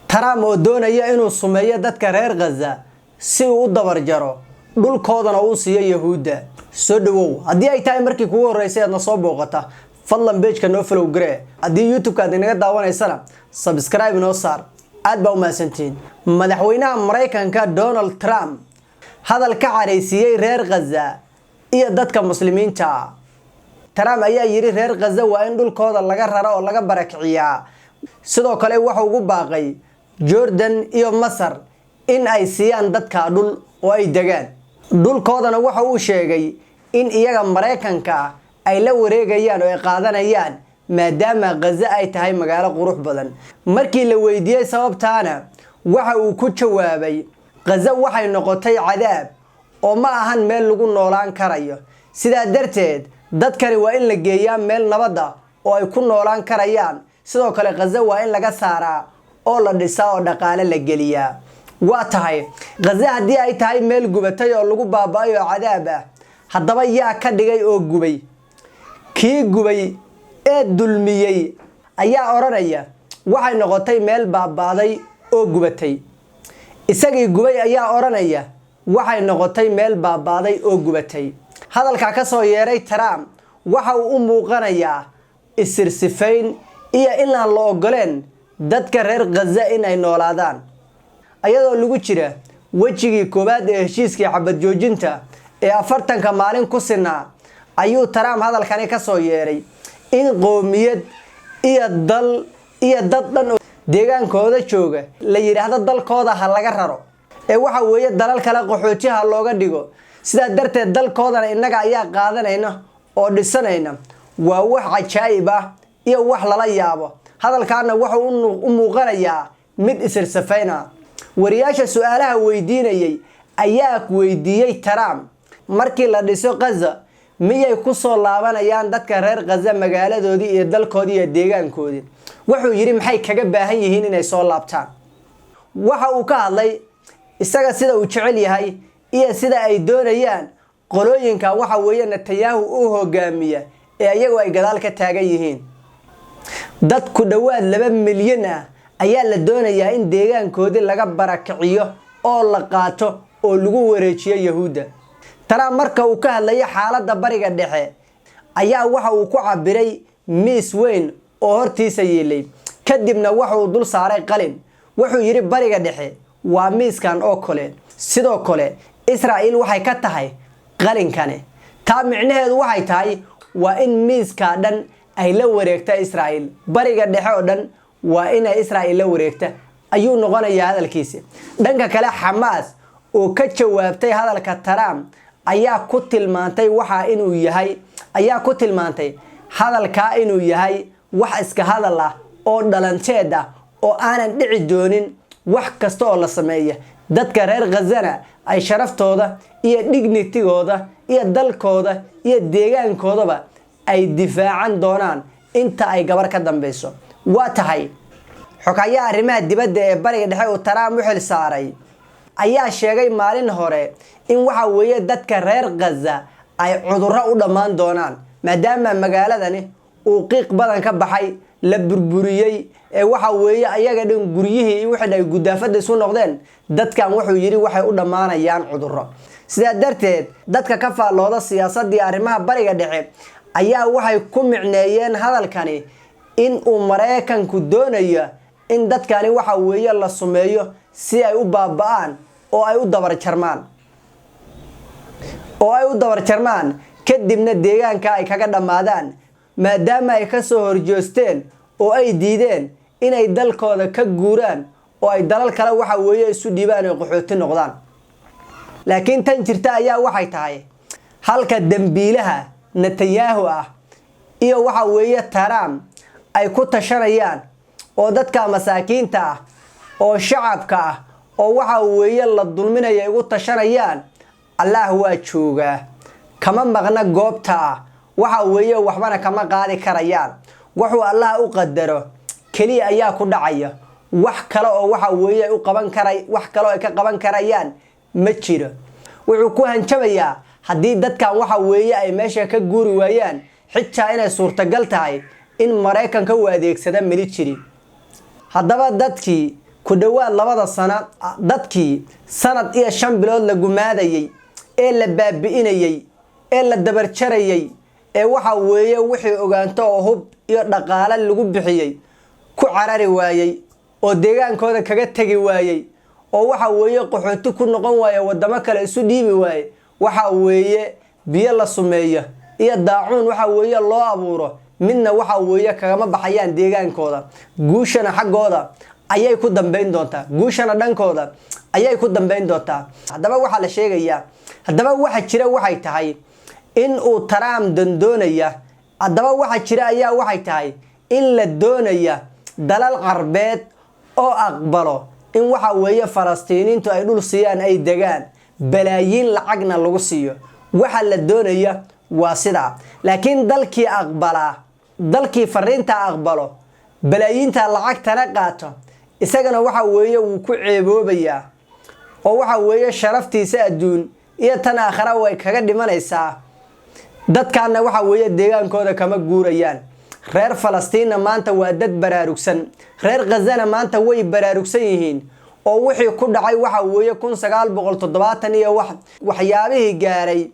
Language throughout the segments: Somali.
Trump oo doonaya inuu sumeeyo dadka reer Gaza si uu u dabar jaro dhulkoodana uu siiyo Yahuudda. Soo dhawow haddii ay tahay markii kugu horeysay aad soo booqata fadlan page-ka noo follow garee haddii YouTube-ka aad inaga daawanaysana subscribe noo saar aad baa u mahadsantiin. Madaxweynaha Mareykanka Donald Trump hadal ka careysiyay reer Gaza iyo dadka muslimiinta. Trump ayaa yiri reer Gaza waa in dhulkooda laga raro oo laga barakiciyaa. sidoo kale waxa ugu baaqay Jordan iyo Masar in ay siiyaan dadka dhul oo ay degaan. dhulkoodana waxa uu sheegay in iyaga Mareykanka ay la wareegayaan oo ay qaadanayaan maadaama Gaza ay tahay magaalo qurux badan. markii la weydiiyay sababtaana waxa uu ku jawaabay Gaza waxay noqotay cadaab oo ma ahan meel lagu noolaan karayo. sidaa darteed dadkani waa in la geeyaa meel nabad ah oo ay ku noolaan karayaan. sidoo kale Gaza waa in laga saaraa oo la dhisaa oo dhaqaale la geliyaa. waa tahay Gaza haddii ay tahay meel gubatay oo lagu baabaayo cadaab ah haddaba yaa ka dhigay oo gubay? kii gubay ee dulmiyay ayaa oranaya waxay noqotay meel baabaaday oo gubatay. isagii gubay ayaa oranaya waxay noqotay meel baabaaday oo gubatay. hadalka ka soo yeeray Trump waxa uu u muuqanayaa isirsifayn iyo in aan la ogoleen dadka reer Gaza in ay noolaadaan. ayadoo lagu jira wajigii koobaad ee heshiiskii xabad joojinta ee 40 maalin ku sinaa ayuu Trump hadalkani ka soo yeeray in qoomiyad iyo dad dhan deegaankooda jooga la yiraahdo dalkooda ha laga raro ee waxa weeye dalal kale qaxootiga looga dhigo. sidaa darteed dalkoodana inaga ayaa qaadanayna oo dhisanayna. waa wax cajaa'ib ah iyo wax lala yaabo. hadalkaana waxa uu u muuqanayaa mid isirsafayna. wariyaasha su'aalaha weydiinayay ayaa weydiiyay Trump markii la dhiso Gaza miyay ku soo laabanayaan dadka reer Gaza magaaladoodii iyo dalkoodii iyo deegaankoodii. wuxuu yiri maxay kaga baahan yihiin inay soo laabtaan. waxa uu ka hadlay isaga sida uu jecel yahay iyo sida ay doonayaan qolooyinka waxa weeye Netanyahu uu hogaamiya ee iyagu ay gadaal ka taagan yihiin. dad ku dhawaad 2 milyan ah ayaa la doonayaa in deegaankoodii laga barakiciyo oo la qaato oo lagu wareejiyo Yahuudda. Trump marka uu ka hadlay xaaladda bariga dhexe ayaa waxa uu ku cabiray miis weyn oo hortiisa yeelay kadibna waxa uu dul saaray qalin. wuxuu yiri bariga dhexe waa miiskan oo kale. sidoo kale Israa'iil waxay ka tahay qalinkani. taa micnaheedu waxay tahay waa in miiska dhan ay la wareegta Israa'iil. bariga dhexe oo dhan waa in Israa'iil la wareegta ayuu noqonayaa hadalkiisa. dhanka kale Hamas oo ka jawaabtay hadalka Trump ayaa ku tilmaantay hadalka inuu yahay wax iska hadal ah oo dhalanteed ah oo aanan dhici doonin. wax kasta oo la sameeyo dadka reer Gazana ay sharaftooda iyo dignitigooda iyo dalkooda iyo deegaankoodaba ay difaacan doonaan inta ay gabar ka dambayso. waa tahay xogayaha arrimaha dibadda ee bariga dhexe oo Trump u xil saaray ayaa sheegay maalin hore in waxa weeye dadka reer Gaza ay cudurro u dhamaan doonaan maadaama magaaladani uu qiiq badan ka baxay la burburiyay ee waxa weeye ayaga dhan guryihii wixii ay gudaafada isu noqdeen. dadkan wuxuu yiri waxay u dhamaanayaan cudurro. sidaa darteed dadka ka faalooda siyaasadda arrimaha bariga dhexe ayaa waxay ku micneeyeen hadalkani in uu Mareykanku doonayo in dadkani waxa weeye la sumeeyo si ay u baaba'aan oo ay u dabar jarmaan kadibna deegaanka ay kaga dhamaadaan maadaama ay ka soo horjoosteen oo ay diideen inay dalkooda ka guuraan oo ay dalal kale waxa weeye isu dhiibaan oo qaxooti noqdaan. laakiin tan jirta ayaa waxay tahay halka dambiilaha Netanyahu ah iyo waxa weeye Trump ay ku tashanayaan oo dadka masaakiinta ah oo shacabka ah oo waxa weeye la dulminaya ugu tashanayaan. Allah waa jooga kama maqna goobta waxa weeye waxbana kama qaadi karayaan. wuxuu Allah u qadaro kaliya ayaa ku dhacaya. wax kale oo waxa weeye u qaban karay wax kale oo ay ka qaban karayaan ma jiro. wuxuu ku hanjabayaa haddii dadkan waxa weeye ay meesha ka guuri waayaan xitaa inay suurtagal tahay in Mareykanka u adeegsada military. haddaba dadkii ku dhawaad 2 sano dadkii sanad iyo 5 bilood la gumaadayay ee la baabi'inayay ee la dabar jarayay ee waxa weeye wixii ogaanto oo hub iyo dhaqaale lagu bixiyay ku carari waayay oo deegaankooda kaga tagi waayay oo waxa weeye qaxooti ku noqon waayay wadamo kale isu dhiibi waayay waxa weeye biyo la sumeeyo iyo daacuun waxa weeye loo abuuro midna waxa weeye kagama baxayaan deegaankooda guushana xaqooda ayay ku dambeyn doontaa guushana dhankooda ayay ku dambeyn doontaa hadaba waxa la sheegayaa hadaba waxa jira waxay tahay in uu Trump dandoonaya hadaba waxa jira ayaa waxay tahay in la doonaya dalal qarbeed oo aqbalo in waxa weeye Falastiiniintu ay dhul siiyaan ay degaan balaayiin lacagna lagu siiyo waxa la doonaya waa sida laakiin dalkii aqbala dalkii fariinta aqbalo balaayiinta lacagtana qaato isagana waxa weeye uu ku ceeboobaya oo waxa weeye sharaftiisa adduun iyo tan aakhira way kaga dhimanaysaa dadkana waxa weeye deegaankooda kama guurayaan reer Falastiin maanta waa dad baraarugsan reer Gaza maanta way baraarugsan yihiin oo wixii ku dhacay waxa weeye 1970 iyo waxyaabihii gaaray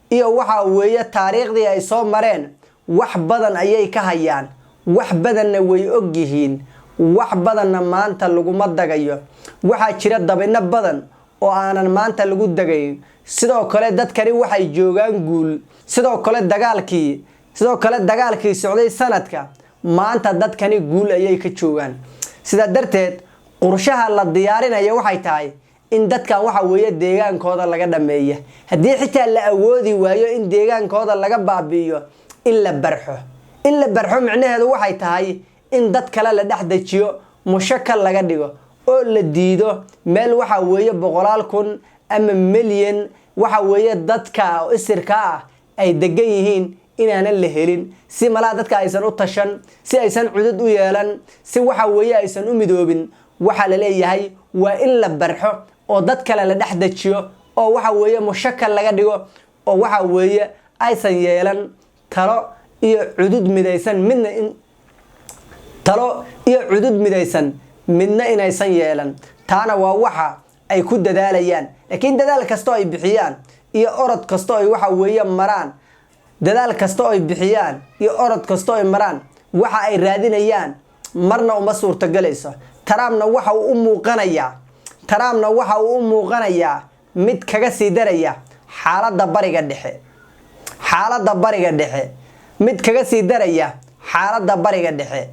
iyo waxa weeye taariikhdii ay soo mareen wax badan ayay ka hayaan wax badanna way og yihiin wax badanna maanta lagu ma dagayo waxa jira dabina badan oo aanan maanta lagu dagayn sidoo kale dadkani waxay joogan guul sidoo kale dagaalkii socday sanadka maanta dadkani guul ayay ka joogan sida darteed qorshaha la diyaarinayo waxay tahay in dadkan waxa weeye deegaankooda laga dhameeyo hadii xitaa la awoodi waayo in deegaankooda laga baabi'iyo in la barxo macnaheedu waxay tahay in dad kale la dhaxdajiyo mushakal laga dhigo oo la diido meel waxa weeye 100,000 ama milyan waxa weeye dadka isirka ah ay degan yihiin inaan la helin si mala dadka aysan u tashan si aysan cudud u yeelan si waxa weeye aysan u midoobin waxa la leeyahay waa in la barxo oo dad kale la dhaxdajiyo oo waxa weeye mushakal laga dhigo oo waxa weeye aysan yeelan talo iyo cudud midaysan midna inaysan yeelan taana waa waxa ay ku dadaalayaan laakiin dadaal kasto ay bixiyaan iyo orod kasto ay waxa weeye maraan dadaal kasto ay bixiyaan iyo orod kasto ay maraan waxa ay raadinayaan marna uma suurta galayso Trumpna waxa uu muuqanayaa mid kaga sii daraya xaaladda bariga dhexe